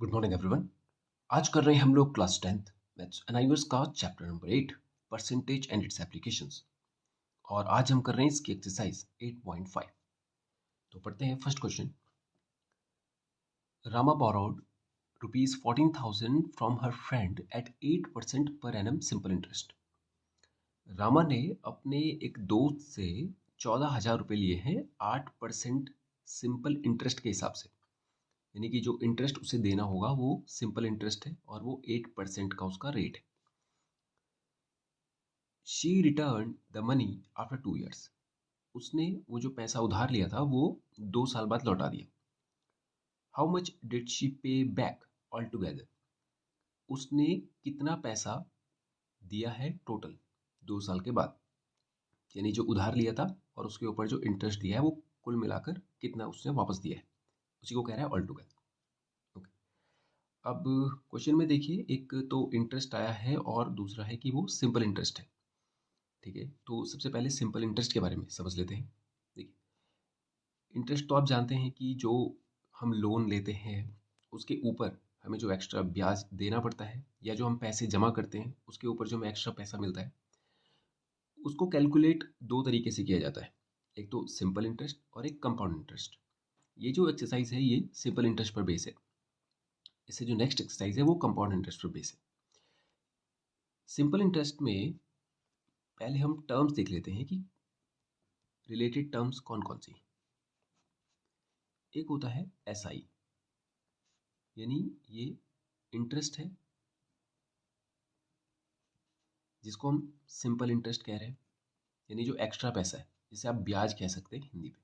Good morning everyone. आज कर रहे हैं हम लोग class 10th maths and IOS का chapter number 8 percentage and its applications. और आज हम कर रहे हैं इसकी एक्सरसाइज 8.5। तो पढ़ते हैं first question. Rama borrowed rupees 14,000 from her friend at 8% per annum simple interest। Rama ने अपने एक दोस्त से 14,000 रुपये लिए हैं 8% सिंपल इंटरेस्ट के हिसाब से। यानी कि जो इंटरेस्ट उसे देना होगा वो सिंपल इंटरेस्ट है और वो 8% का उसका रेट है। She return the money after 2 years। उसने वो जो पैसा उधार लिया था वो 2 साल बाद लौटा दिया। हाउ मच डिड शी पे बैक ऑल टुगेदर। उसने कितना पैसा दिया है टोटल 2 साल के बाद। यानी जो उधार लिया था और उसके ऊपर जो इंटरेस्ट दिया है वो कुल मिलाकर कितना उसने वापस दिया है, उसी को कह रहा है ऑल टुगेदर। ओके, अब क्वेश्चन में देखिए, एक तो इंटरेस्ट आया है और दूसरा है कि वो सिंपल इंटरेस्ट है। ठीक है, तो सबसे पहले सिंपल इंटरेस्ट के बारे में समझ लेते हैं। देखिए, इंटरेस्ट तो आप जानते हैं कि जो हम लोन लेते हैं उसके ऊपर हमें जो एक्स्ट्रा ब्याज देना पड़ता है या जो हम पैसे जमा करते हैं उसके ऊपर जो हमें एक्स्ट्रा पैसा मिलता है, उसको कैलकुलेट दो तरीके से किया जाता है। एक तो सिंपल इंटरेस्ट और एक कंपाउंड इंटरेस्ट। ये जो एक्सरसाइज है ये सिंपल इंटरेस्ट पर बेस है। इससे जो नेक्स्ट एक्सरसाइज है वो कंपाउंड इंटरेस्ट पर बेस है। सिंपल इंटरेस्ट में पहले हम टर्म्स देख लेते हैं कि रिलेटेड टर्म्स कौन कौन सी। एक होता है एसआई, यानी ये इंटरेस्ट है जिसको हम सिंपल इंटरेस्ट कह रहे हैं। यानी जो एक्स्ट्रा पैसा है जिसे आप ब्याज कह सकते हैं हिंदी में,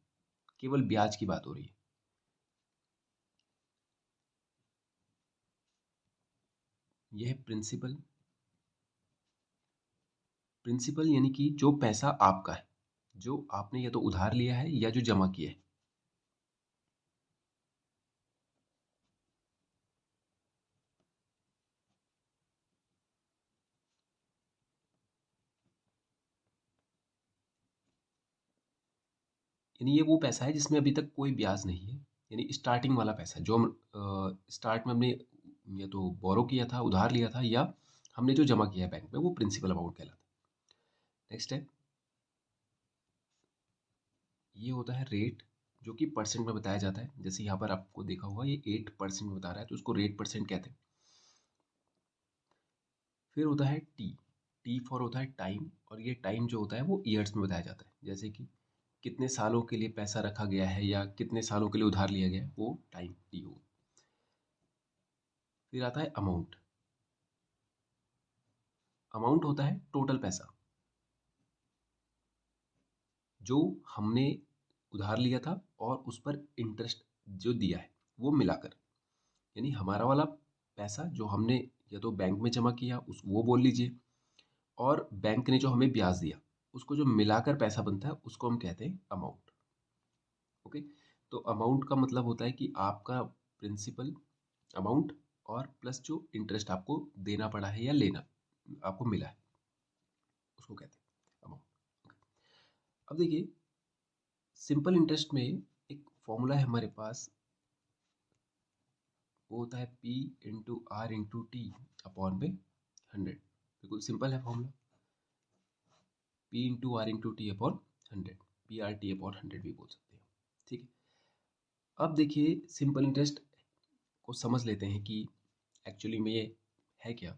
केवल ब्याज की बात हो रही है। यह है प्रिंसिपल। प्रिंसिपल यानी कि जो पैसा आपका है, जो आपने या तो उधार लिया है या जो जमा किया है। यानी ये वो पैसा है जिसमें अभी तक कोई ब्याज नहीं है। यानी स्टार्टिंग वाला पैसा जो हम स्टार्ट में हमने या तो बोरो किया था, उधार लिया था, या हमने जो जमा किया है बैंक में, वो प्रिंसिपल अमाउंट कहलाता है। नेक्स्ट है, ये होता है रेट, जो कि परसेंट में बताया जाता है। जैसे यहाँ पर आपको देखा होगा ये 8% में बता रहा है तो उसको रेट परसेंट कहते हैं। फिर होता है टी। टी फॉर होता है टाइम, और ये टाइम जो होता है वो ईयर्स में बताया जाता है। जैसे कि कितने सालों के लिए पैसा रखा गया है या कितने सालों के लिए उधार लिया गया है, वो टाइम टी होगा। फिर आता है अमाउंट। अमाउंट होता है टोटल पैसा जो हमने उधार लिया था और उस पर इंटरेस्ट जो दिया है वो मिलाकर। यानी हमारा वाला पैसा जो हमने या तो बैंक में जमा किया उस वो बोल लीजिए, और बैंक ने जो हमें ब्याज दिया उसको जो मिलाकर पैसा बनता है उसको हम कहते हैं अमाउंट। ओके, तो अमाउंट का मतलब होता है कि आपका प्रिंसिपल अमाउंट और प्लस जो इंटरेस्ट आपको देना पड़ा है या लेना आपको मिला है, उसको कहते हैं अमाउंट। अब देखिए, सिंपल इंटरेस्ट में एक फॉर्मूला है हमारे पास, वो होता है P into R into T upon में 100। बिल्कुल सिंपल है formula, P into R into T upon 100, PRT upon 100 भी बोल सकते हैं। ठीक है, अब देखिए सिंपल इंटरेस्ट को समझ लेते हैं कि एक्चुअली में ये है क्या,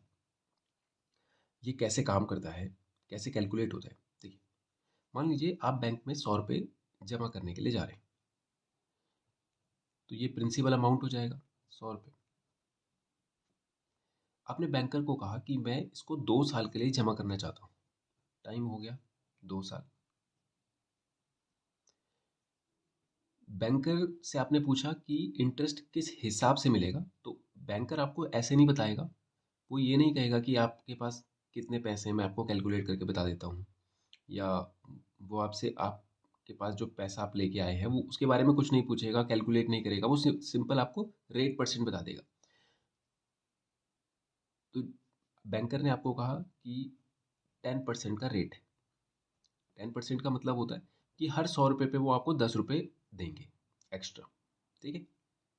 ये कैसे काम करता है, कैसे कैलकुलेट होता है। देखिए, मान लीजिए आप बैंक में 100 रुपये जमा करने के लिए जा रहे हैं, तो ये प्रिंसिपल अमाउंट हो जाएगा 100 रुपये। आपने बैंकर को कहा कि मैं इसको 2 साल के लिए जमा करना चाहता हूँ। टाइम हो गया 2 साल। बैंकर से आपने पूछा कि इंटरेस्ट किस हिसाब से मिलेगा, तो बैंकर आपको ऐसे नहीं बताएगा। वो ये नहीं कहेगा कि आपके पास कितने पैसे हैं मैं आपको कैलकुलेट करके बता देता हूँ, या वो आपसे आपके पास जो पैसा आप लेके आए हैं वो उसके बारे में कुछ नहीं पूछेगा, कैलकुलेट नहीं करेगा। वो सिंपल आपको रेट परसेंट बता देगा। तो बैंकर ने आपको कहा कि 10% का रेट है। 10% का मतलब होता है कि हर 100 रुपये पे वो आपको 10 रुपये देंगे एक्स्ट्रा। ठीक है,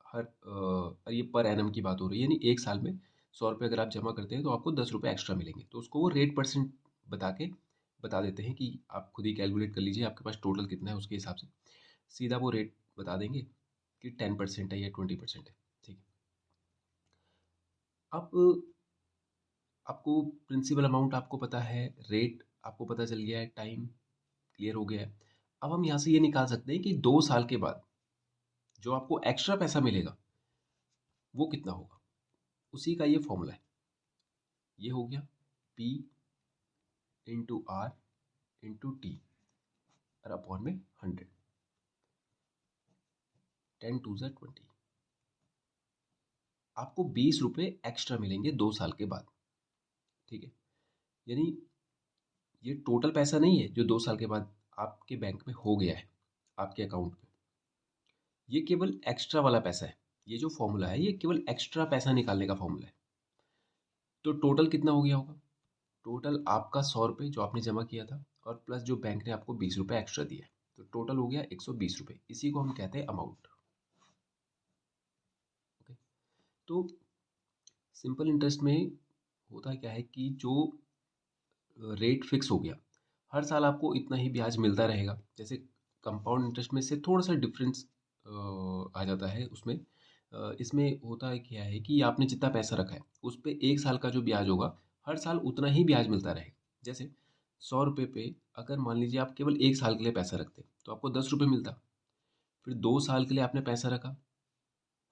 ये पर एनम की बात हो रही है, यानी एक साल में 100 रुपये अगर आप जमा करते हैं तो आपको 10 रुपये एक्स्ट्रा मिलेंगे। तो उसको वो रेट परसेंट बता देते हैं कि आप खुद ही कैलकुलेट कर लीजिए आपके पास टोटल कितना है, उसके हिसाब से सीधा वो रेट बता देंगे कि 10% है या 20% है। ठीक है। अब आपको प्रिंसिपल अमाउंट आपको पता है, रेट आपको पता चल गया है, टाइम क्लियर हो गया है। अब हम यहाँ से ये निकाल सकते हैं कि 2 साल के बाद जो आपको एक्स्ट्रा पैसा मिलेगा वो कितना होगा। उसी का ये फॉर्मूला है। ये हो गया P into R into T और अपॉन में 100। 10 टू ज़ा 20। आपको 20 रुपये एक्स्ट्रा मिलेंगे 2 साल के बाद। ठीक है। यानी ये टोटल पैसा नहीं है जो 2 साल के बाद आपके बैंक में हो गया है आपके अकाउंट में। ये केवल एक्स्ट्रा वाला पैसा है। ये जो फॉर्मूला है ये केवल एक्स्ट्रा पैसा निकालने का फॉर्मूला है। तो टोटल कितना हो गया होगा? टोटल आपका 100 रुपये जो आपने जमा किया था और प्लस जो बैंक ने आपको 20 रुपये एक्स्ट्रा दिया है, तो टोटल हो गया 120 रुपये। इसी को हम कहते हैं अमाउंट। ओके। तो सिंपल इंटरेस्ट में होता क्या है कि जो रेट फिक्स हो गया, हर साल आपको इतना ही ब्याज मिलता रहेगा। जैसे कंपाउंड इंटरेस्ट में से थोड़ा सा डिफरेंस आ जाता है उसमें। इसमें होता है क्या है कि आपने जितना पैसा रखा है उस पे एक साल का जो ब्याज होगा हर साल उतना ही ब्याज मिलता रहेगा। जैसे 100 रुपये पे अगर मान लीजिए आप केवल एक साल के लिए पैसा रखते तो आपको 10 रुपये मिलता। फिर 2 साल के लिए आपने पैसा रखा,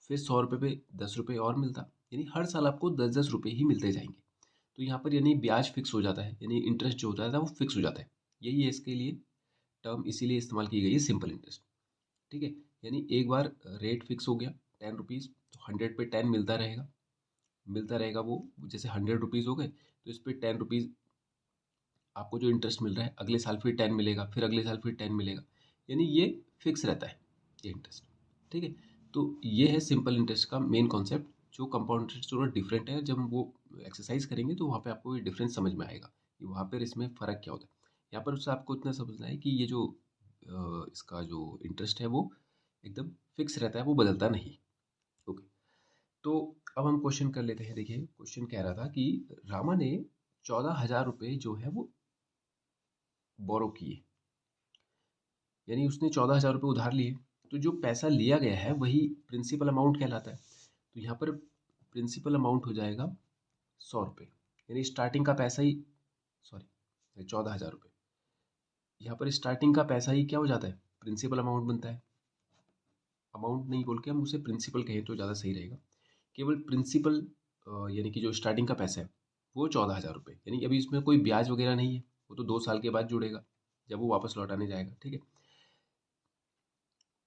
फिर 100 रुपये पे 10 रुपये और मिलता। यानी हर साल आपको 10-10 रुपये ही मिलते जाएंगे। तो यहाँ पर यानी ब्याज फिक्स हो जाता है, यानी इंटरेस्ट जो होता है वो फिक्स हो जाता है। यही है इसके लिए टर्म, इसीलिए इस्तेमाल की गई है सिंपल इंटरेस्ट। ठीक है। यानी एक बार रेट फिक्स हो गया 10 रुपीज़, तो 100 पे 10 मिलता रहेगा वो। जैसे 100 रुपीज़ हो गए तो इस पर 10 रुपीज़ आपको जो इंटरेस्ट मिल रहा है, अगले साल फिर 10 मिलेगा, फिर अगले साल फिर 10 मिलेगा। यानी ये फिक्स रहता है ये इंटरेस्ट। ठीक है। तो ये है सिंपल इंटरेस्ट का मेन कॉन्सेप्ट। जो कंपाउंड इंटरेस्ट थोड़ा डिफरेंट है, जब हम वो एक्सरसाइज करेंगे तो वहाँ पे आपको ये डिफरेंस समझ में आएगा कि वहाँ पर इसमें फ़र्क क्या होता है। यहाँ पर उससे आपको इतना समझना है कि ये जो इसका जो इंटरेस्ट है वो एकदम फिक्स रहता है, वो बदलता नहीं। ओके। तो अब हम क्वेश्चन कर लेते हैं। देखिए क्वेश्चन कह रहा था कि रामा ने 14,000 रुपये जो है वो बोरो किए, यानी उसने 14,000 रुपये उधार लिए। तो जो पैसा लिया गया है वही प्रिंसिपल अमाउंट कहलाता है। तो यहाँ पर प्रिंसिपल अमाउंट हो जाएगा 100 रुपये, यानी स्टार्टिंग का पैसा ही, सॉरी 14,000 रुपये, यहाँ पर स्टार्टिंग का पैसा ही क्या हो जाता है, प्रिंसिपल अमाउंट बनता है। अमाउंट नहीं बोल के हम उसे प्रिंसिपल कहें तो ज़्यादा सही रहेगा। केवल प्रिंसिपल यानी कि जो स्टार्टिंग का पैसा है वो 14,000 रुपये, यानी अभी इसमें कोई ब्याज वगैरह नहीं है, वो तो 2 साल के बाद जुड़ेगा जब वो वापस लौटाने जाएगा। ठीक है।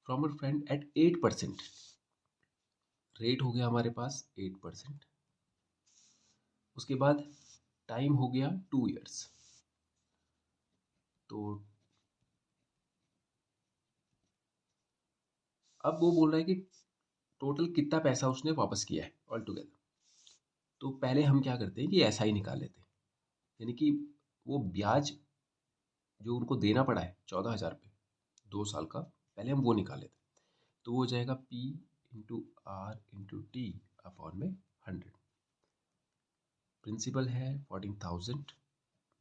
From a friend at 8%। Rate हो गया हमारे पास 8%। उसके बाद टाइम हो गया 2 ईयर्स। तो अब वो बोल रहा है कि टोटल कितना पैसा उसने वापस किया है ऑल टुगेदर। तो पहले हम क्या करते हैं कि ऐसा ही निकाल लेते हैं, यानी कि वो ब्याज जो उनको देना पड़ा है 14,000 रुपये 2 साल का, पहले हम वो निकाल लेते हैं। तो वो हो जाएगा P into R into T upon में 100। प्रिंसिपल है 14,000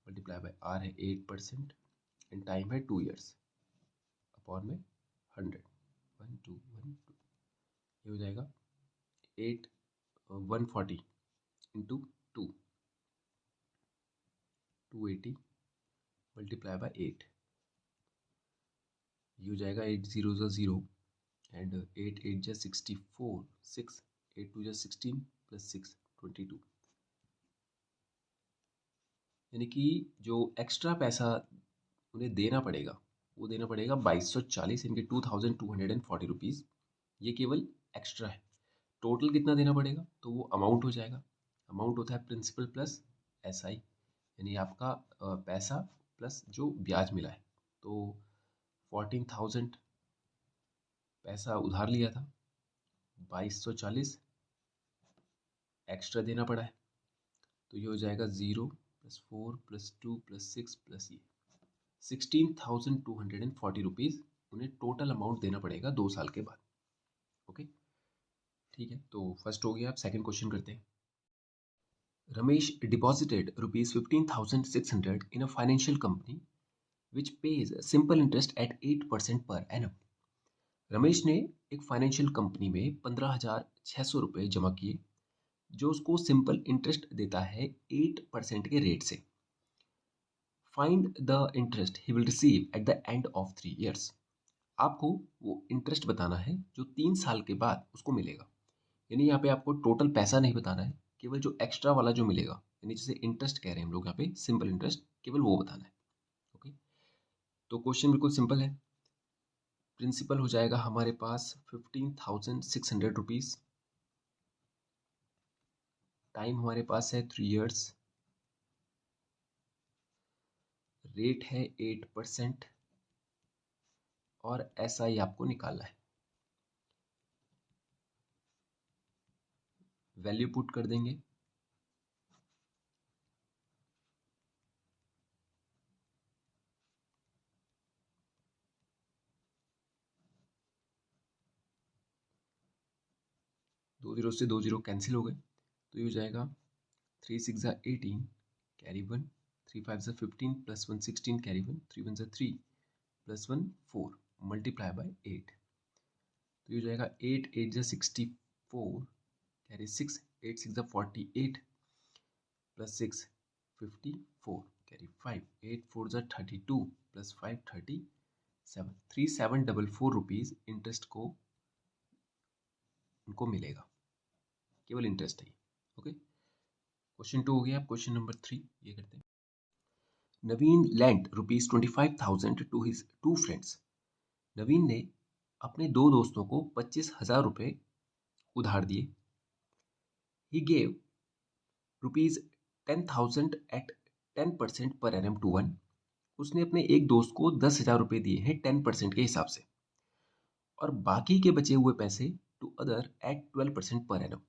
मल्टीप्लाई बाय आर है 8% एंड टाइम है 2 ईयर्स अपॉन में 100। 1 2 1 2 ये हो जाएगा 140 इंटू 280 मल्टीप्लाई बाय 8। ये हो जाएगा 8 0 एंड 8 8 जा 64, 6 8 2 जा 16 प्लस 6 22। यानी कि जो एक्स्ट्रा पैसा उन्हें देना पड़ेगा वो देना पड़ेगा 2240 इनके 2240 रुपीज़। ये केवल एक्स्ट्रा है। टोटल कितना देना पड़ेगा तो वो अमाउंट हो जाएगा। अमाउंट होता है प्रिंसिपल प्लस SI, यानी आपका पैसा प्लस जो ब्याज मिला है। तो 14,000 पैसा उधार लिया था, 2240 एक्स्ट्रा देना पड़ा है। तो ये हो जाएगा 0 + 4 + 2 + 6 प्लस ये 16,240 रुपीज़ उन्हें टोटल अमाउंट देना पड़ेगा 2 साल के बाद। ओके। ठीक है, तो फर्स्ट हो गया। आप सेकंड क्वेश्चन करते हैं। Ramesh deposited rupees 15,600 in a financial company which page simple interest eight 8% per annum. Ramesh ने एक फाइनेंशियल कंपनी में 15,600 रुपये जमा किए जो उसको सिंपल इंटरेस्ट देता है 8% के रेट से। Find the interest he will receive at the end of 3 years. आपको वो इंटरेस्ट बताना है जो 3 साल के बाद उसको मिलेगा। यानी यहाँ पे आपको टोटल पैसा नहीं बताना है, केवल जो एक्स्ट्रा वाला जो मिलेगा, यानी जिसे इंटरेस्ट कह रहे हैं हम लोग यहाँ पे, सिंपल इंटरेस्ट, केवल वो बताना है। ओके, तो क्वेश्चन बिल्कुल सिंपल है। प्रिंसिपल हो जाएगा हमारे पास 15,600 रुपीज़। टाइम हमारे पास है 3 ईयर्स। रेट है 8% और SI आपको निकालना है। वैल्यू पुट कर देंगे। दो जीरो से 2 जीरो कैंसिल हो गए, तो ये हो जाएगा 3 6 ज़ा 18 कैरी 1, 3 5 ज़ा 15 प्लस 1 16 कैरी 1, 3 1 ज़ा 3 प्लस 1 4 मल्टीप्लाई बाय 8। तो ये हो जाएगा 8 8 ज़ा 64 कैरी 6, 8 6 ज़ा 48 प्लस 6 54 कैरी 5, 8 4 ज़ा 32 प्लस 5 37। 3744 रुपीज़ इंटरेस्ट को उनको मिलेगा, केवल इंटरेस्ट है। ओके, क्वेश्चन 2 हो गया। क्वेश्चन नंबर 3 ये करते हैं। Naveen lend rupees 25,000 to his 2 friends. Naveen ने अपने 2 दोस्तों को 25,000 रुपये उधार दिए। He gave rupees 10,000 eight 10% per annum to one. उसने अपने एक दोस्त को 10,000 रुपये दिए हैं 10% के हिसाब से, और बाकी के बचे हुए पैसे to other at 12% per annum.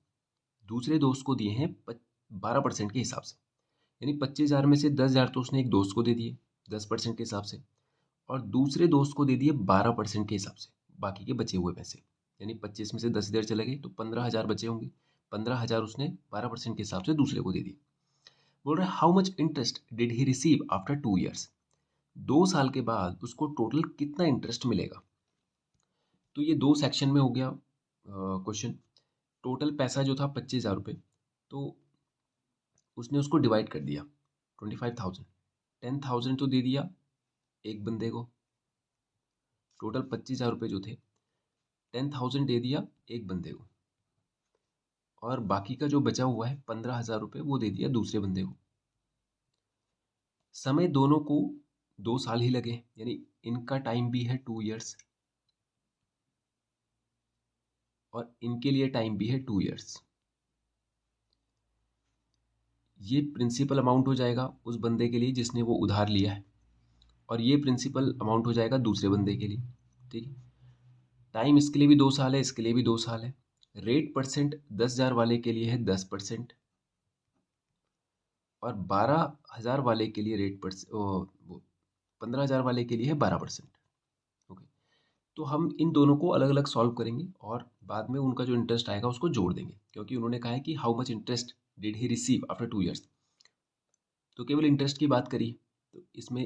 दूसरे दोस्त को दिए हैं 12% के हिसाब से। यानी 25,000 में से 10,000 तो उसने एक दोस्त को दे दिए 10% के हिसाब से, और दूसरे दोस्त को दे दिए 12% के हिसाब से बाकी के बचे हुए पैसे। यानी 25 में से 10 इधर चले गए तो 15,000 बचे होंगे। 15,000 उसने 12% के हिसाब से दूसरे को दे दिए। बोल रहा है how much interest did he receive after 2 years. 2 साल के बाद उसको टोटल कितना इंटरेस्ट मिलेगा। तो ये 2 सेक्शन में हो गया क्वेश्चन। टोटल पैसा जो था 25,000 रुपये, तो उसने उसको डिवाइड कर दिया 25,000। 10,000 तो दे दिया एक बंदे को, टोटल 25,000 रुपये जो थे 10,000 दे दिया एक बंदे को, और बाकी का जो बचा हुआ है 15,000 रुपये वो दे दिया दूसरे बंदे को। समय दोनों को 2 साल ही लगे, यानी इनका टाइम भी है 2 ईयर्स और इनके लिए टाइम भी है 2 ईयर्स। ये प्रिंसिपल अमाउंट हो जाएगा उस बंदे के लिए जिसने वो उधार लिया है, और ये प्रिंसिपल अमाउंट हो जाएगा दूसरे बंदे के लिए। ठीक है, टाइम इसके लिए भी 2 साल है, इसके लिए भी 2 साल है। रेट परसेंट 10,000 वाले के लिए है 10%, और 12,000 वाले के लिए रेट पर वो 15,000 वाले के लिए है 12%। ओके, तो हम इन दोनों को अलग अलग सॉल्व करेंगे और बाद में उनका जो इंटरेस्ट आएगा उसको जोड़ देंगे, क्योंकि उन्होंने कहा है कि how much interest did he receive after 2 years. तो केवल इंटरेस्ट की बात करी, तो इसमें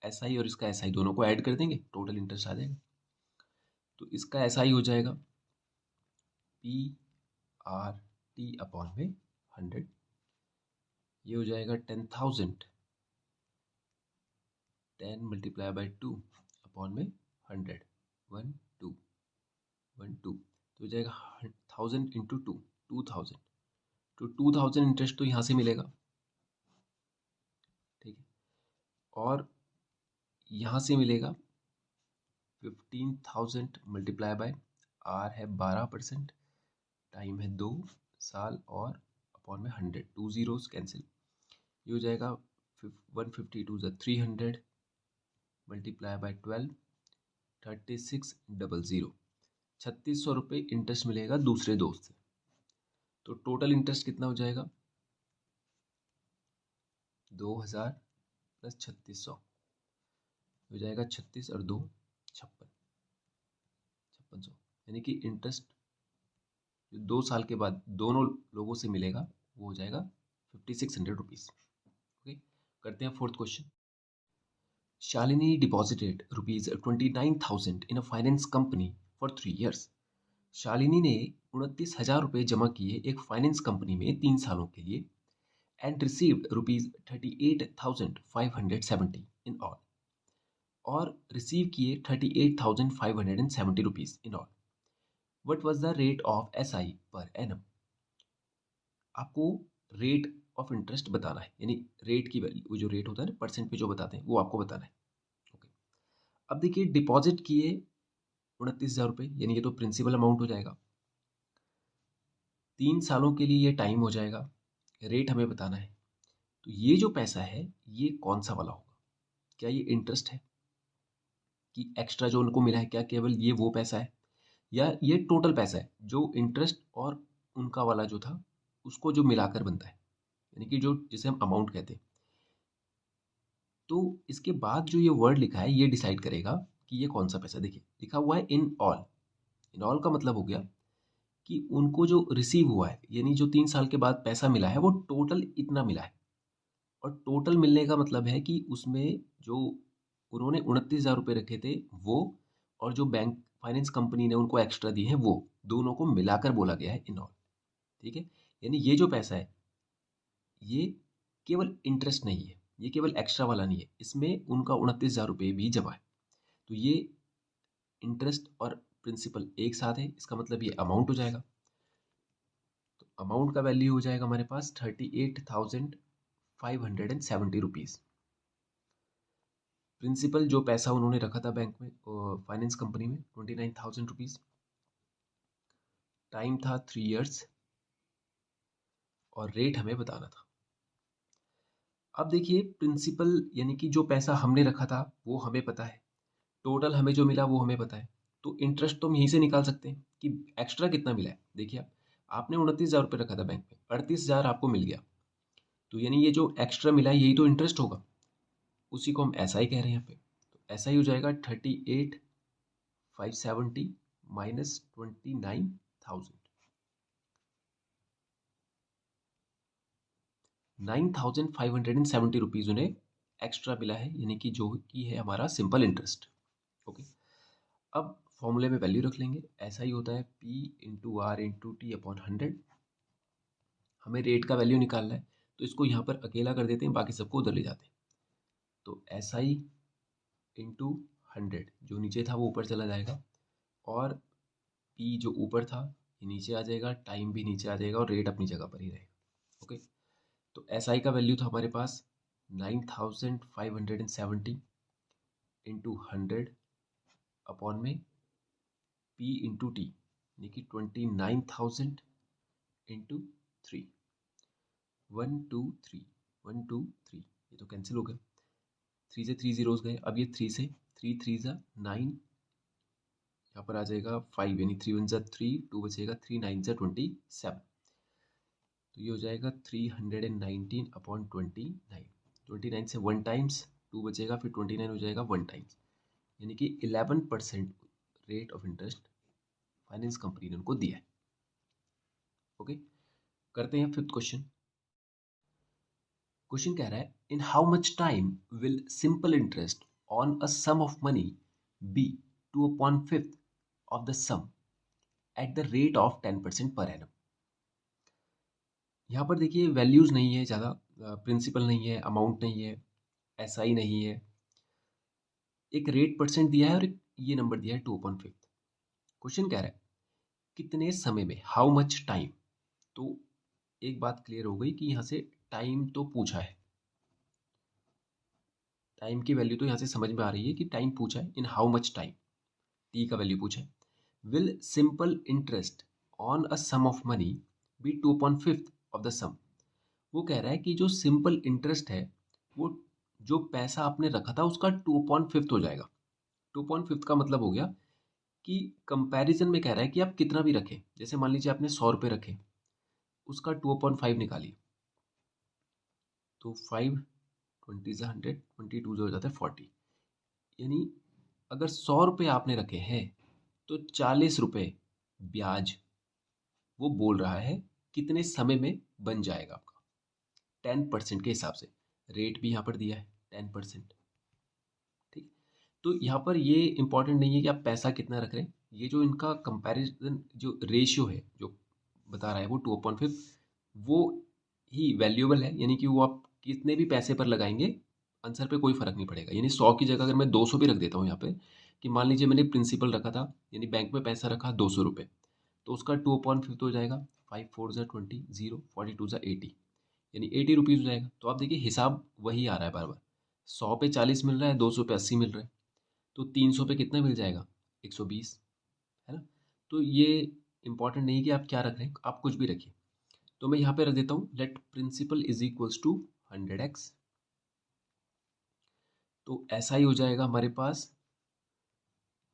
SI और इसका SI दोनों को ऐड कर देंगे, टोटल इंटरेस्ट आ जाएगा। तो इसका SI हो जाएगा PRT अपॉन में 100। ये हो जाएगा 10,000, 10 मल्टीप्लाई बाई 2 अपॉन में 100, 1 2 1 2, तो हो जाएगा 1,000 इंटू 2, 2,000। तो 2,000 इंटरेस्ट तो यहाँ से मिलेगा। ठीक है, और यहाँ से मिलेगा 15,000 मल्टीप्लाई बाय R है 12%, टाइम है 2 साल, और अपॉन में 100, 2 जीरोस कैंसिल। ये हो जाएगा 152 ज़ा 300 मल्टीप्लाई बाय 12, 3600। 3,600 रुपये इंटरेस्ट मिलेगा दूसरे दोस्त से। तो टोटल इंटरेस्ट कितना हो जाएगा 2,000 प्लस 3,600 हो जाएगा 36 और 2 56, 5600। यानी कि इंटरेस्ट जो 2 साल के बाद दोनों लोगों से मिलेगा वो हो जाएगा 5600 रुपीज़। ओके, करते हैं fourth question. Shalini deposited ₹29,000 in a finance company for 3 years। Shalini ने 29,000 रुपये जमा किए एक फाइनेंस कंपनी में 3 सालों के लिए एंड रिसीव्ड ₹38,570 इन ऑल, और रिसीव किए 38,570 rupees in all. What was the rate of SI per annum. आपको रेट ऑफ इंटरेस्ट बताना है, यानी रेट की वैल्यू, जो रेट होता है ना परसेंट पे जो बताते हैं, वो आपको बताना है। ओके, अब देखिए डिपॉजिट किए 29,000 रुपये, यानी ये तो प्रिंसिपल अमाउंट हो जाएगा। 3 सालों के लिए ये टाइम हो जाएगा, रेट हमें बताना है। तो ये जो पैसा है ये कौन सा वाला होगा? क्या ये इंटरेस्ट है कि एक्स्ट्रा जो उनको मिला है, क्या केवल ये वो पैसा है, या ये टोटल पैसा है जो इंटरेस्ट और उनका वाला जो था उसको जो मिलाकर बनता है, यानी कि जो जिसे हम अमाउंट कहते हैं। तो इसके बाद जो ये वर्ड लिखा है ये डिसाइड करेगा कि ये कौन सा पैसा। देखिए लिखा हुआ है इन ऑल। इन ऑल का मतलब हो गया कि उनको जो रिसीव हुआ है, यानी जो 3 साल के बाद पैसा मिला है वो टोटल इतना मिला है। और टोटल मिलने का मतलब है कि उसमें जो उन्होंने 29,000 रुपये रखे थे वो, और जो बैंक फाइनेंस कंपनी ने उनको एक्स्ट्रा दिए हैं वो, दोनों को मिलाकर बोला गया है इन ऑल। ठीक है, यानी ये जो पैसा है ये केवल इंटरेस्ट नहीं है, ये केवल एक्स्ट्रा वाला नहीं है, इसमें उनका 29,000 रुपये भी जमा है। तो ये इंटरेस्ट और प्रिंसिपल एक साथ है, इसका मतलब ये अमाउंट हो जाएगा। तो अमाउंट का वैल्यू हो जाएगा हमारे पास 38,570 रुपीज़। प्रिंसिपल जो पैसा उन्होंने रखा था बैंक में, फाइनेंस कंपनी में, 29,000 रुपीज़। टाइम था 3 years, और रेट हमें बताना था। अब देखिए प्रिंसिपल यानी कि जो पैसा हमने रखा था वो हमें पता है, टोटल हमें जो मिला वो हमें पता है। तो इंटरेस्ट तो हम यहीं से निकाल सकते हैं कि एक्स्ट्रा कितना मिला है। देखिए आपने 29,000 रुपये रखा था बैंक में, 38,000 आपको मिल गया, तो यानी ये जो एक्स्ट्रा मिला है यही तो इंटरेस्ट होगा, उसी को हम ऐसा ही कह रहे हैं यहाँ पे। तो ऐसा ही हो जाएगा 38,570 माइनस 29,000। 9,570 उन्हें एक्स्ट्रा मिला है, यानी कि जो कि है हमारा सिंपल इंटरेस्ट। ओके, अब फॉर्मूले में वैल्यू रख लेंगे। ऐसा ही होता है P into R into T upon 100। हमें रेट का वैल्यू निकालना है, तो इसको यहाँ पर अकेला कर देते हैं, बाकी सबको उधर ले जाते हैं। तो SI इंटू 100, जो नीचे था वो ऊपर चला जाएगा, और P जो ऊपर था ये नीचे आ जाएगा, टाइम भी नीचे आ जाएगा, और रेट अपनी जगह पर ही रहेगा। ओके, तो SI का वैल्यू था हमारे पास 9,570 इंटू 100 अपॉन में P इंटू टी, यानी कि 29,000 इंटू 3। 1 2 3 1 2 3, ये तो कैंसिल हो गया, 3 से 3 जीरोस गए। अब ये 3 से 3 3 ज़ा 9, यहाँ पर आ जाएगा 5, यानी 3 1 ज़ा 3, 2 बचेगा, 3 9 ज़ा 27। तो ये हो जाएगा 319 अपॉन 29। 29 से 1 टाइम्स 2 बचेगा, फिर 29 हो जाएगा 1 टाइम्स, यानी कि 11% rate of interest finance company ने उनको दिया है। ओके, करते हैं फिफ्थ क्वेश्चन। क्वेश्चन कह रहा है in how much time will simple interest on a sum of money be 2/5 of the sum at the rate of 10% per annum. यहाँ पर देखिए वैल्यूज नहीं है ज़्यादा, प्रिंसिपल नहीं है, अमाउंट नहीं है, SI नहीं है, एक रेट परसेंट दिया है और एक ये नंबर दिया है 2/5। क्वेश्चन कह रहा है कितने समय में, हाउ मच टाइम। तो एक बात क्लियर हो गई कि यहाँ से टाइम तो पूछा है, टाइम की वैल्यू तो यहाँ से समझ में आ रही है कि टाइम पूछा है, in how much time T का वैल्यू पूछा है। Will simple interest on a sum of money be 2/5 of the sum. वो कह रहा है कि जो सिंपल इंटरेस्ट है वो जो पैसा आपने रखा था उसका 2/5 हो जाएगा। 2/5 का मतलब हो गया कि कंपैरिजन में कह रहा है कि आप कितना भी रखें, जैसे मान लीजिए आपने 100 रुपये रखे, उसका 2/5 निकालिए, तो 5 20 से 100, 22 हो जाता है 40, यानी अगर 100 रुपये आपने रखे हैं तो 40 रुपये ब्याज वो बोल रहा है कितने समय में बन जाएगा आपका, 10% के हिसाब से। रेट भी यहाँ पर दिया है 10%। ठीक, तो यहाँ पर ये इंपॉर्टेंट नहीं है कि आप पैसा कितना रख रहे हैं, ये जो इनका कंपैरिजन जो रेशियो है जो बता रहा है वो 2/5, वो ही वैल्यूएबल है, यानी कि वो आप कितने भी पैसे पर लगाएंगे आंसर पे कोई फर्क नहीं पड़ेगा। यानी 100 की जगह अगर मैं 200 भी रख देता हूँ यहाँ पे, कि मान लीजिए मैंने प्रिंसिपल रखा था, यानी बैंक में पैसा रखा 200 रुपये, तो उसका 2/5 हो जाएगा, 5×4 = 20, 0, 42 = 80, यानी 80 रुपीज़ हो जाएगा। तो आप देखिए हिसाब वही आ रहा है बार बार, 100 पे 40 मिल रहा है, 200 पे 80 मिल रहा है, तो 300 पे कितना मिल जाएगा, 120, है ना। तो ये इंपॉर्टेंट नहीं है कि आप क्या रख रहे हैं, आप कुछ भी रखिए। तो मैं यहाँ पे रख देता हूँ let principal is equals to 100x। तो ऐसा ही हो जाएगा हमारे पास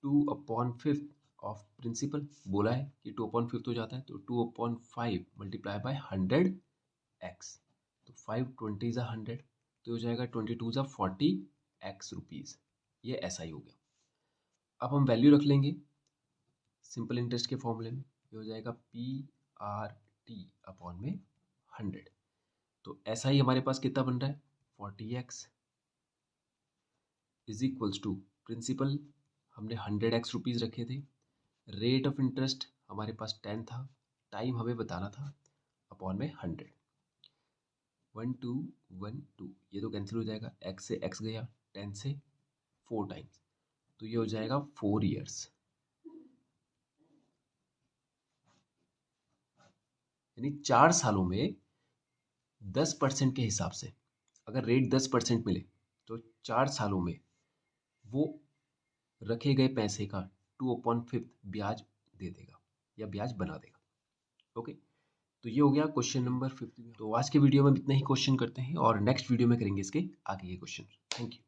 2/5 ऑफ प्रिंसिपल, बोला है कि 2/5 हो जाता है, तो 2/5 मल्टीप्लाई बाय 100x, तो 5×20 = 100, तो हो जाएगा 22 × 40 रुपीज़। ये ऐसा ही हो गया। अब हम वैल्यू रख लेंगे सिंपल इंटरेस्ट के फॉर्मूले में, ये हो जाएगा PRT/100। तो ऐसा ही हमारे पास कितना बन रहा है, 40x is equals to principal हमने 100x रुपीज़ रखे थे, रेट ऑफ इंटरेस्ट हमारे पास 10 था, टाइम हमें बताना था, अपॉन में 100। 1 2 1 2 ये तो कैंसिल हो जाएगा, x से x गया, 10 से 4 टाइम्स, तो ये हो जाएगा 4 ईयर्स, यानी 4 सालों में 10% के हिसाब से अगर रेट 10% मिले तो 4 सालों में वो रखे गए पैसे का 2/5 ब्याज दे देगा या ब्याज बना देगा। ओके, तो ये हो गया क्वेश्चन नंबर 50। तो आज के वीडियो में इतना ही क्वेश्चन करते हैं और नेक्स्ट वीडियो में करेंगे इसके आगे के क्वेश्चन। Thank you.